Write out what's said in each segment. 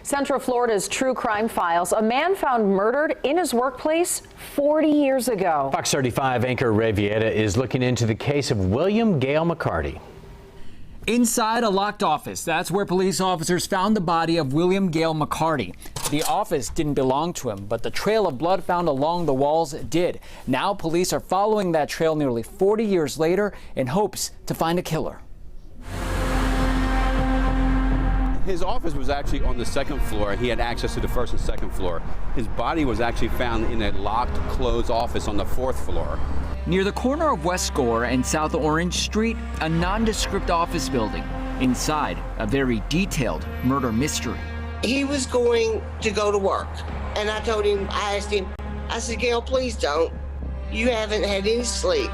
Central Florida's True Crime Files. A man found murdered in his workplace 40 years ago. Fox 35 anchor Ray Vieta is looking into the case of William Gale McCarty. Inside a locked office, that's where police officers found the body of William Gale McCarty. The office didn't belong to him, but the trail of blood found along the walls did. Now police are following that trail nearly 40 years later in hopes to find a killer. His office was actually on the second floor. He had access to the first and second floor. His body was actually found in a locked, closed office on the fourth floor. Near the corner of West Gore and South Orange Street, a nondescript office building. Inside, a very detailed murder mystery. He was going to go to work, and I asked him, I said, Gale, please don't. You haven't had any sleep.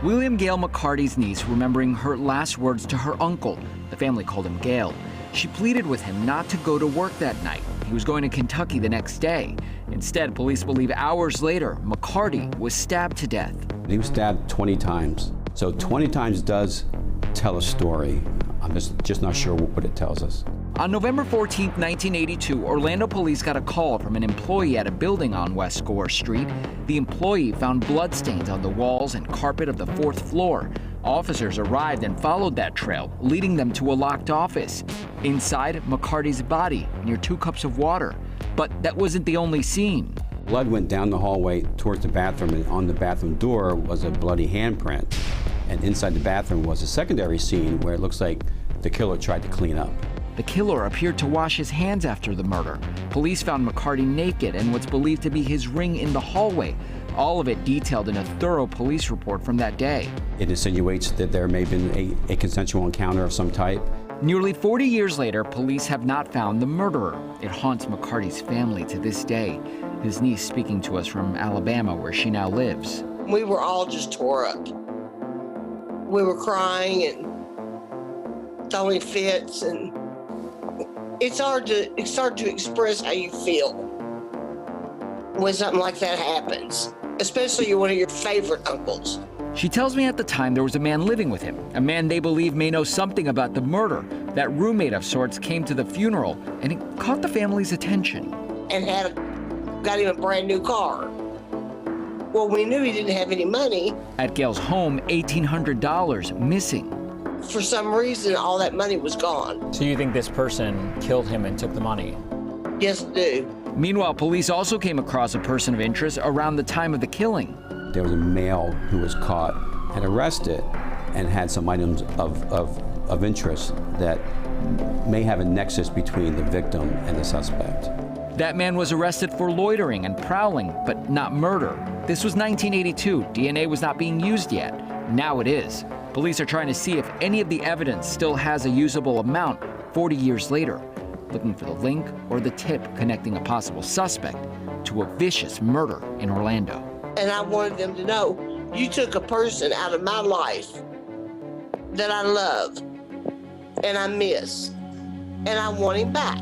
William Gale McCarty's niece remembering her last words to her uncle. The family called him Gale. She pleaded with him not to go to work that night. He was going to Kentucky the next day. Instead, police believe hours later, McCarty was stabbed to death. He was stabbed 20 times. So 20 times does tell a story. I'm just not sure what it tells us. On November 14, 1982, Orlando police got a call from an employee at a building on West Gore Street. The employee found bloodstains on the walls and carpet of the fourth floor. Officers arrived and followed that trail, leading them to a locked office. Inside, McCarty's body near 2 cups of water. But that wasn't the only scene. Blood went down the hallway towards the bathroom, and on the bathroom door was a bloody handprint. And inside the bathroom was a secondary scene where it looks like the killer tried to clean up. The killer appeared to wash his hands after the murder. Police found McCarty naked and what's believed to be his ring in the hallway. All of it detailed in a thorough police report from that day. It insinuates that there may have been a consensual encounter of some type. Nearly 40 years later, police have not found the murderer. It haunts McCarty's family to this day. His niece speaking to us from Alabama, where she now lives. We were all just tore up. We were crying and throwing fits, and it's hard to express how you feel when something like that happens, especially one of your favorite uncles. She tells me at the time there was a man living with him, a man they believe may know something about the murder. That roommate of sorts came to the funeral, and it caught the family's attention. And got him a brand new car. Well, we knew he didn't have any money. At Gale's home, $1,800 missing. For some reason, all that money was gone. So you think this person killed him and took the money? Yes, I do. Meanwhile, police also came across a person of interest around the time of the killing. There was a male who was caught and arrested and had some items of interest that may have a nexus between the victim and the suspect. That man was arrested for loitering and prowling, but not murder. This was 1982. DNA was not being used yet. Now it is. Police are trying to see if any of the evidence still has a usable amount 40 years later, looking for the link or the tip connecting a possible suspect to a vicious murder in Orlando. And I wanted them to know, you took a person out of my life that I love and I miss, and I want him back.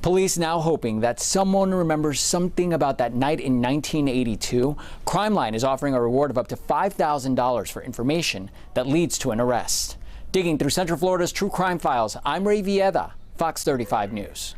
Police now hoping that someone remembers something about that night in 1982. Crime Line is offering a reward of up to $5,000 for information that leads to an arrest. Digging through Central Florida's True Crime Files, I'm Ray Vieta, Fox 35 News.